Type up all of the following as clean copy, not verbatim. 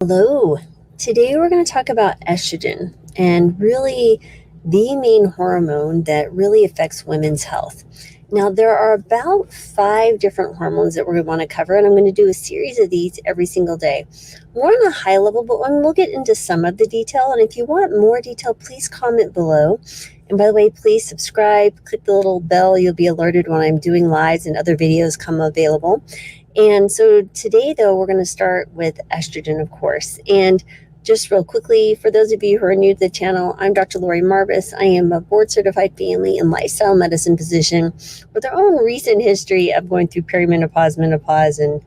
Hello. Today we're going to talk about estrogen and really the main hormone that really affects women's health. Now, there are about 5 different hormones that we're going to want to cover, and I'm going to do a series of these every single day. More on a high level, but we'll get into some of the detail. And if you want more detail, please comment below. And by the way, please subscribe, click the little bell. You'll be alerted when I'm doing lives and other videos come available. And so today, though, we're going to start with estrogen, of course. And just real quickly, for those of you who are new to the channel, I'm Dr. Lori Marvis. I am a board-certified family and lifestyle medicine physician with our own recent history of going through perimenopause, menopause, and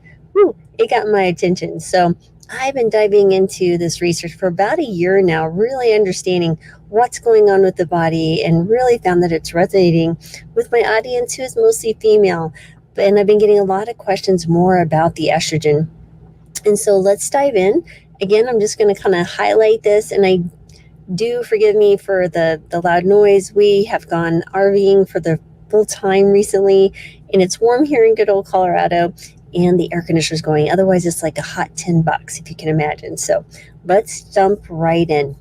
it got my attention. So I've been diving into this research for about a year now, really understanding what's going on with the body, and really found that it's resonating with my audience, who is mostly female. And I've been getting a lot of questions more about the estrogen. And so let's dive in. Again, I'm just going to kind of highlight this, and I do forgive me for the loud noise. We have gone RVing for the full time recently, and it's warm here in good old Colorado, and the air conditioner's going. Otherwise, it's like a hot $10, if you can imagine. So let's jump right in.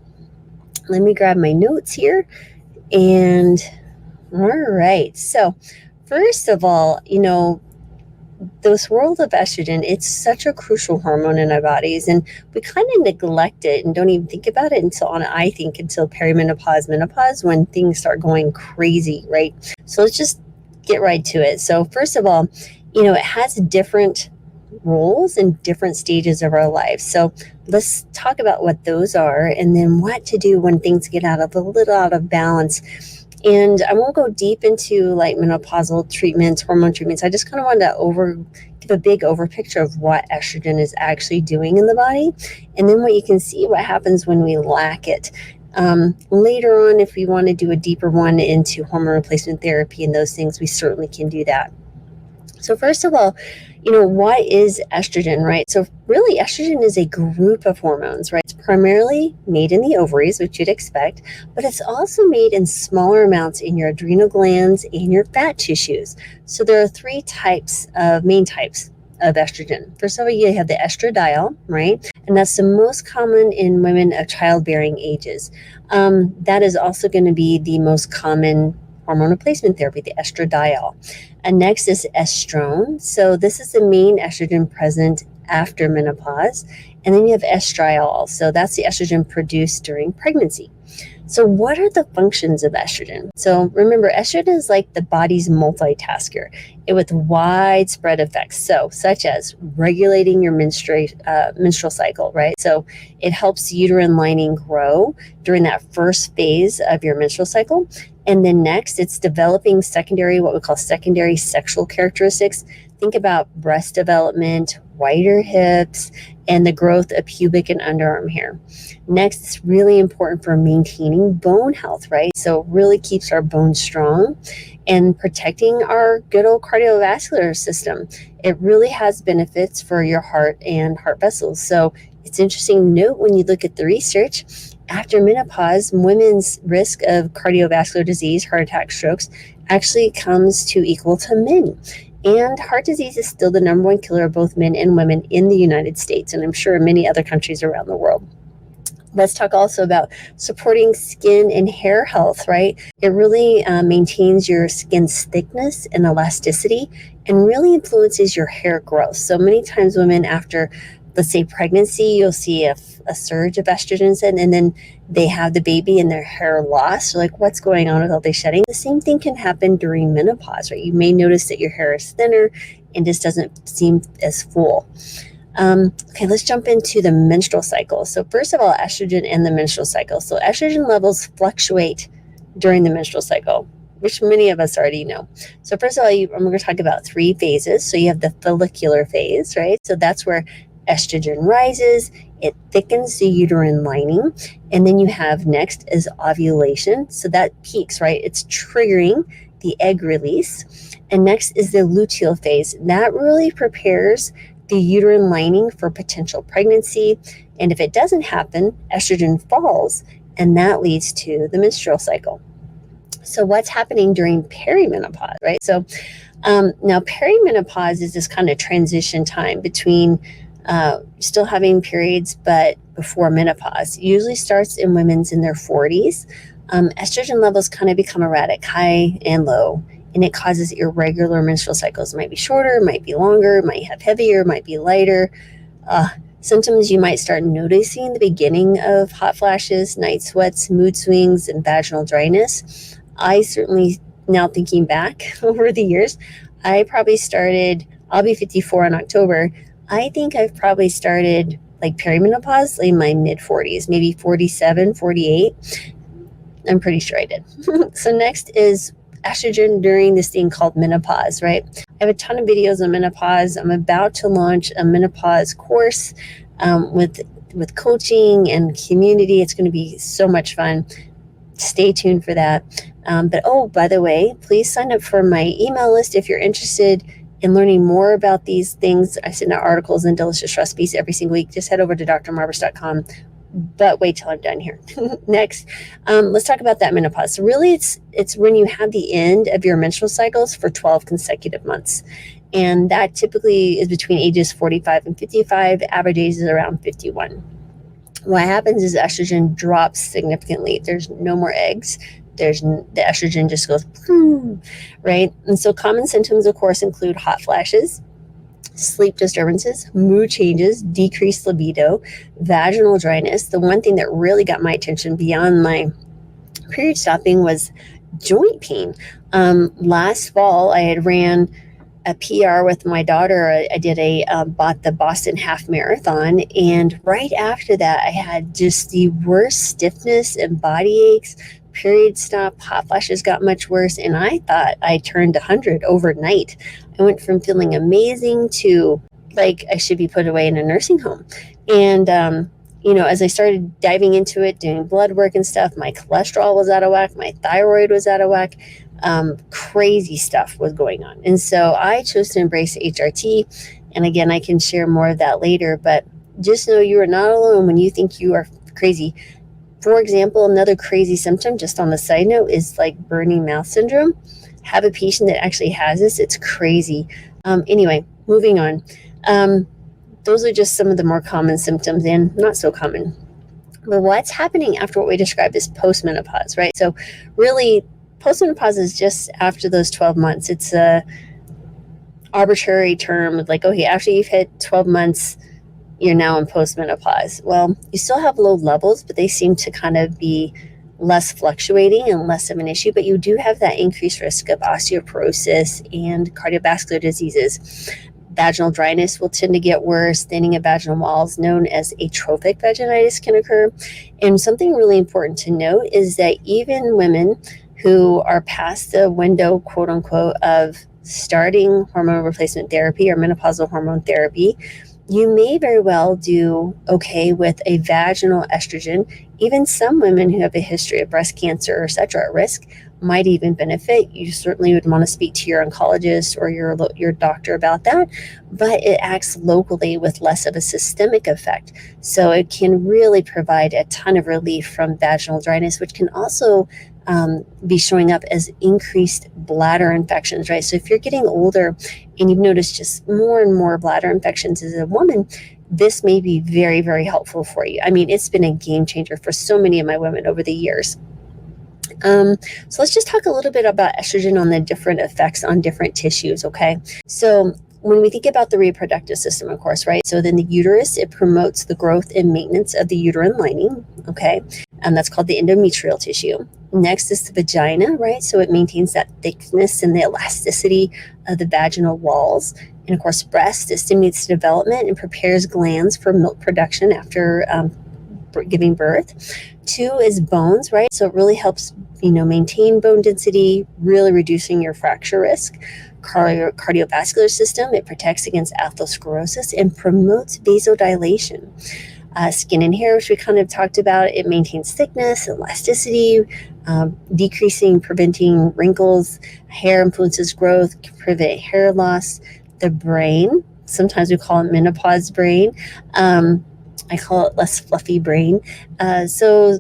Let me grab my notes here. And all right. So first of all, this world of estrogen, it's such a crucial hormone in our bodies, and we kind of neglect it and don't even think about it until perimenopause, menopause, when things start going crazy, right? So let's just get right to it. So first of all, it has different roles in different stages of our lives. So let's talk about what those are, and then what to do when things get a little out of balance. And I won't go deep into like menopausal treatments, hormone treatments. I just kind of wanted to give a big picture of what estrogen is actually doing in the body, and then what you can see what happens when we lack it. Later on, if we want to do a deeper one into hormone replacement therapy and those things, we certainly can do that. So first of all, what is estrogen, right? So really, estrogen is a group of hormones, right? It's primarily made in the ovaries, which you'd expect, but it's also made in smaller amounts in your adrenal glands and your fat tissues. So there are 3 main types of estrogen. First of all, you have the estradiol, right? And that's the most common in women of childbearing ages. That is also going to be the most common hormone replacement therapy, the estradiol. And next is estrone. So this is the main estrogen present after menopause. And then you have estriol. So that's the estrogen produced during pregnancy. So what are the functions of estrogen? So remember, estrogen is like the body's multitasker, with widespread effects, such as regulating your menstrual cycle, right? So it helps uterine lining grow during that first phase of your menstrual cycle. And then next, it's developing what we call secondary sexual characteristics. Think about breast development, wider hips, and the growth of pubic and underarm hair. Next, it's really important for maintaining bone health, right? So it really keeps our bones strong and protecting our good old cardiovascular system. It really has benefits for your heart and heart vessels. So it's interesting to note, when you look at the research, after menopause, women's risk of cardiovascular disease, heart attack, strokes, actually comes to equal to men. And heart disease is still the #1 killer of both men and women in the United States, and I'm sure in many other countries around the world. Let's talk also about supporting skin and hair health, right? It really maintains your skin's thickness and elasticity, and really influences your hair growth. So many times women after, let's say, pregnancy, you'll see a surge of estrogens, and then they have the baby and their hair lost. So like, what's going on with all this shedding? The same thing can happen during menopause, right? You may notice that your hair is thinner and just doesn't seem as full. Okay, let's jump into the menstrual cycle. So first of all, estrogen and the menstrual cycle. So estrogen levels fluctuate during the menstrual cycle, which many of us already know. So first of all, I'm going to talk about 3 phases. So you have the follicular phase, right? So that's where estrogen rises, it thickens the uterine lining, and then you have next is ovulation. So that peaks, right? It's triggering the egg release. And next is the luteal phase. That really prepares the uterine lining for potential pregnancy. And if it doesn't happen, estrogen falls, and that leads to the menstrual cycle. So what's happening during perimenopause, right? So now perimenopause is this kind of transition time between still having periods, but before menopause. It usually starts in women's in their 40s. Estrogen levels kind of become erratic, high and low, and it causes irregular menstrual cycles. It might be shorter, it might be longer, it might have heavier, it might be lighter. Symptoms you might start noticing the beginning of hot flashes, night sweats, mood swings, and vaginal dryness. I certainly, now thinking back over the years, I probably started, I'll be 54 in October. I think I've probably started like perimenopause in my mid 40s, maybe 47, 48. I'm pretty sure I did. So next is estrogen during this thing called menopause, right? I have a ton of videos on menopause. I'm about to launch a menopause course with coaching and community. It's going to be so much fun. Stay tuned for that. But by the way, please sign up for my email list if you're interested in learning more about these things. I send out articles and delicious recipes every single week. Just head over to drmarbers.com. But wait till I'm done here. Next, let's talk about that menopause. So really, it's when you have the end of your menstrual cycles for 12 consecutive months. And that typically is between ages 45 and 55. Average age is around 51. What happens is estrogen drops significantly. There's no more eggs. The estrogen just goes, boom, right? And so common symptoms, of course, include hot flashes, sleep disturbances, mood changes, decreased libido, vaginal dryness. The one thing that really got my attention beyond my period stopping was joint pain. Last fall, I had ran a PR with my daughter. I did bought the Boston Half Marathon, and right after that, I had just the worst stiffness and body aches. Period stop, hot flashes got much worse, and I thought I turned 100 overnight. I went from feeling amazing to like I should be put away in a nursing home. And as I started diving into it, doing blood work and stuff, my cholesterol was out of whack, my thyroid was out of whack. Crazy stuff was going on. And so I chose to embrace HRT. And again, I can share more of that later, but just know you are not alone when you think you are crazy. For example, another crazy symptom, just on the side note, is like burning mouth syndrome. Have a patient that actually has this. It's crazy. Anyway, moving on. Those are just some of the more common symptoms and not so common. But what's happening after what we described as postmenopause, right? So really, postmenopause is just after those 12 months. It's a arbitrary term, like, okay, after you've hit 12 months, you're now in postmenopause. Well, you still have low levels, but they seem to kind of be less fluctuating and less of an issue, but you do have that increased risk of osteoporosis and cardiovascular diseases. Vaginal dryness will tend to get worse. Thinning of vaginal walls, known as atrophic vaginitis, can occur. And something really important to note is that even women who are past the window, quote unquote, of starting hormone replacement therapy or menopausal hormone therapy, you may very well do okay with a vaginal estrogen. Even some women who have a history of breast cancer or such are at risk might even benefit. You certainly would want to speak to your oncologist or your doctor about that, but it acts locally with less of a systemic effect. So it can really provide a ton of relief from vaginal dryness, which can also be showing up as increased bladder infections, right? So if you're getting older and you've noticed just more and more bladder infections as a woman, this may be very, very helpful for you. I mean, it's been a game changer for so many of my women over the years. So let's just talk a little bit about estrogen on the different effects on different tissues, okay? So when we think about the reproductive system, of course, right? So then the uterus, it promotes the growth and maintenance of the uterine lining, okay? And that's called the endometrial tissue. Next is the vagina, right? So it maintains that thickness and the elasticity of the vaginal walls. And of course, breast, it stimulates development and prepares glands for milk production after giving birth. 2 is bones, right? So it really helps, maintain bone density, really reducing your fracture risk. Cardiovascular system, it protects against atherosclerosis and promotes vasodilation. Skin and hair, which we kind of talked about, it maintains thickness, elasticity, preventing wrinkles. Hair influences growth, can prevent hair loss. The brain, sometimes we call it menopause brain. I call it less fluffy brain. So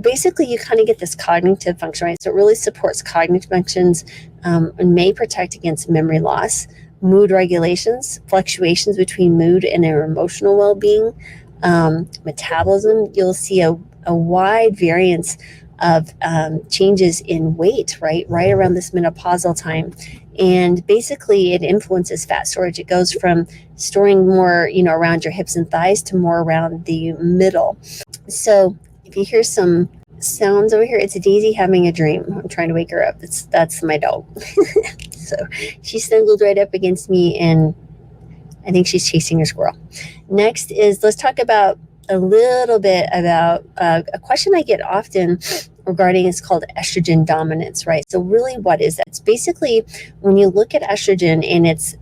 basically you kind of get this cognitive function, right? So it really supports cognitive functions and may protect against memory loss. mood regulations, fluctuations between mood and our emotional well-being, metabolism. You'll see a wide variance of changes in weight, right around this menopausal time. And basically it influences fat storage. It goes from storing more, around your hips and thighs to more around the middle. So if you hear some sounds over here, it's Daisy having a dream. I'm trying to wake her up. That's my dog. So she snuggled right up against me, and I think she's chasing her squirrel. Next is, let's talk about a little bit about a question I get often regarding, it's called estrogen dominance, right? So really, what is that? It's basically when you look at estrogen and it's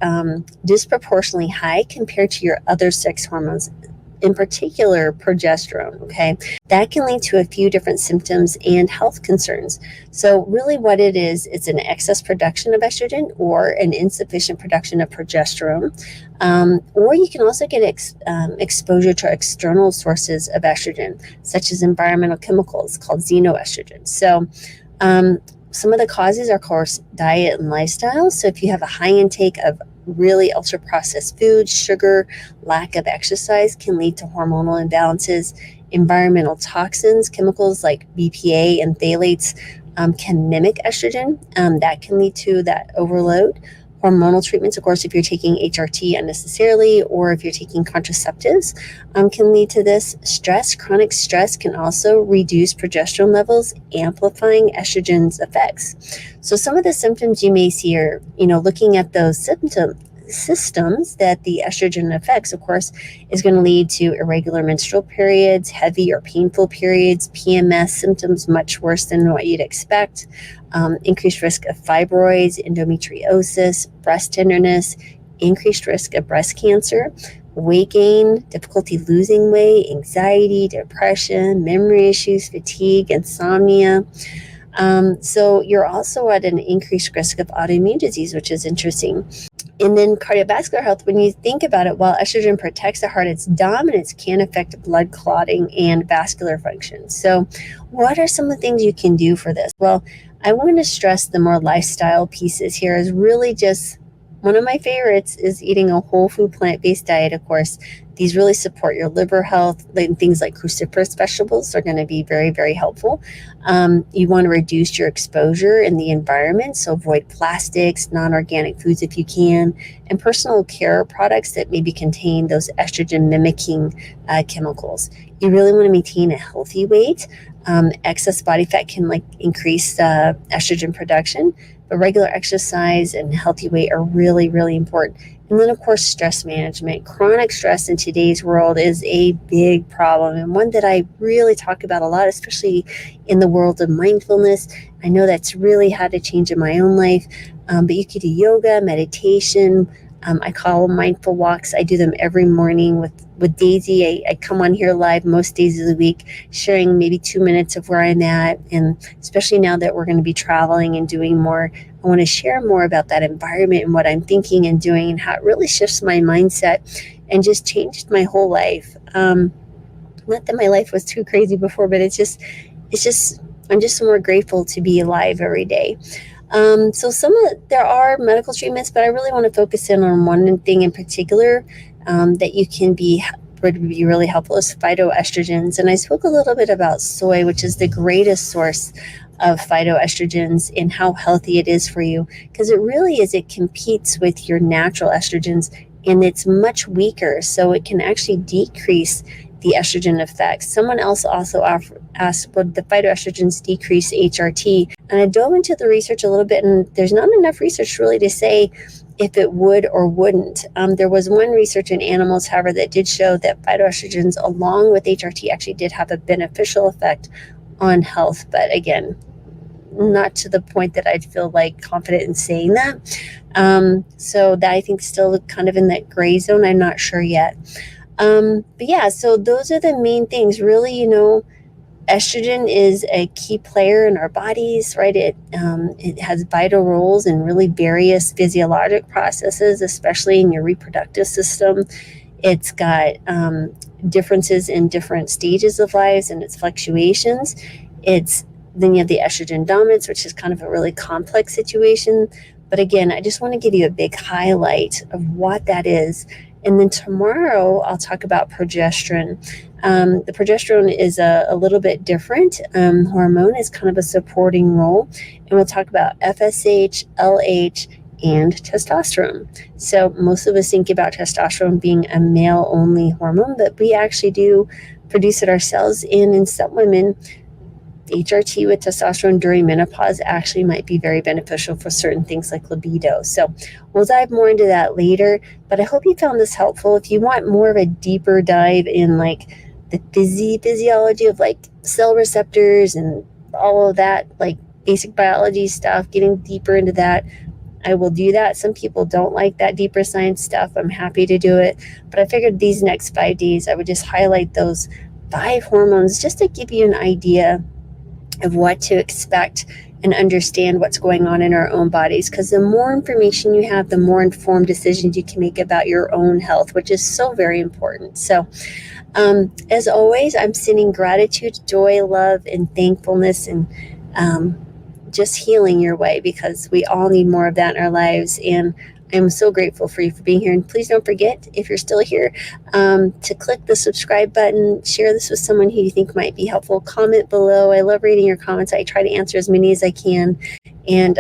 disproportionately high compared to your other sex hormones, in particular progesterone, okay? That can lead to a few different symptoms and health concerns. So really what it is, it's an excess production of estrogen or an insufficient production of progesterone. Or you can also get exposure to external sources of estrogen, such as environmental chemicals called xenoestrogens. So some of the causes are, of course, diet and lifestyle. So if you have a high intake of really ultra processed foods, sugar, lack of exercise can lead to hormonal imbalances. Environmental toxins, chemicals like BPA and phthalates can mimic estrogen. That can lead to that overload. Hormonal treatments, of course, if you're taking HRT unnecessarily or if you're taking contraceptives, can lead to this. Stress, chronic stress can also reduce progesterone levels, amplifying estrogen's effects. So some of the symptoms you may see are, looking at those systems that the estrogen affects, of course, is going to lead to irregular menstrual periods, heavy or painful periods, PMS symptoms much worse than what you'd expect, increased risk of fibroids, endometriosis, breast tenderness, increased risk of breast cancer, weight gain, difficulty losing weight, anxiety, depression, memory issues, fatigue, insomnia. So you're also at an increased risk of autoimmune disease, which is interesting. And then cardiovascular health, when you think about it, while estrogen protects the heart, its dominance can affect blood clotting and vascular function. So what are some of the things you can do for this? Well, I want to stress the more lifestyle pieces here is really just one of my favorites is eating a whole food plant-based diet, of course. These really support your liver health. Things like cruciferous vegetables are going to be very, very helpful. You want to reduce your exposure in the environment, so avoid plastics, non-organic foods if you can, and personal care products that maybe contain those estrogen mimicking chemicals. You really want to maintain a healthy weight. Excess body fat can increase estrogen production, but regular exercise and healthy weight are really, really important. And then, of course, stress management. Chronic stress in today's world is a big problem, and one that I really talk about a lot, especially in the world of mindfulness. I know that's really had a change in my own life, but you could do yoga, meditation. I call them mindful walks. I do them every morning with Daisy. I come on here live most days of the week, sharing maybe 2 minutes of where I'm at. And especially now that we're going to be traveling and doing more, I want to share more about that environment and what I'm thinking and doing and how it really shifts my mindset and just changed my whole life. Not that my life was too crazy before, but I'm just more grateful to be alive every day. So there are medical treatments, but I really want to focus in on one thing in particular that would be really helpful is phytoestrogens. And I spoke a little bit about soy, which is the greatest source of phytoestrogens and how healthy it is for you, because it competes with your natural estrogens and it's much weaker, so it can actually decrease the estrogen effects. Someone else also asked, would the phytoestrogens decrease HRT? And I dove into the research a little bit, and there's not enough research really to say if it would or wouldn't. There was one research in animals, however, that did show that phytoestrogens along with HRT actually did have a beneficial effect on health. But again, not to the point that I'd feel confident in saying that. So that I think still kind of in that gray zone. I'm not sure yet. But yeah, so those are the main things. Really, estrogen is a key player in our bodies, right? It has vital roles in really various physiologic processes, especially in your reproductive system. It's got differences in different stages of lives and its fluctuations. Then you have the estrogen dominance, which is kind of a really complex situation. But again, I just want to give you a big highlight of what that is. And then tomorrow I'll talk about progesterone. The progesterone is a little bit different hormone. Is kind of a supporting role. And we'll talk about FSH, LH, and testosterone. So most of us think about testosterone being a male-only hormone, but we actually do produce it ourselves. And in some women, HRT with testosterone during menopause actually might be very beneficial for certain things like libido. So we'll dive more into that later, but I hope you found this helpful. If you want more of a deeper dive in like the physiology of like cell receptors and all of that, like basic biology stuff, getting deeper into that, I will do that. Some people don't like that deeper science stuff. I'm happy to do it, but I figured these next 5 days I would just highlight those 5 hormones just to give you an idea of what to expect and understand what's going on in our own bodies, because the more information you have, the more informed decisions you can make about your own health, which is so very important. So as always, I'm sending gratitude, joy, love, and thankfulness, and just healing your way, because we all need more of that in our lives. And I'm so grateful for you for being here. And please don't forget, if you're still here, to click the subscribe button, share this with someone who you think might be helpful, comment below. I love reading your comments. I try to answer as many as I can. And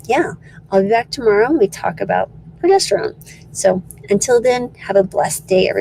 yeah, I'll be back tomorrow and we talk about progesterone. So until then, have a blessed day, everybody.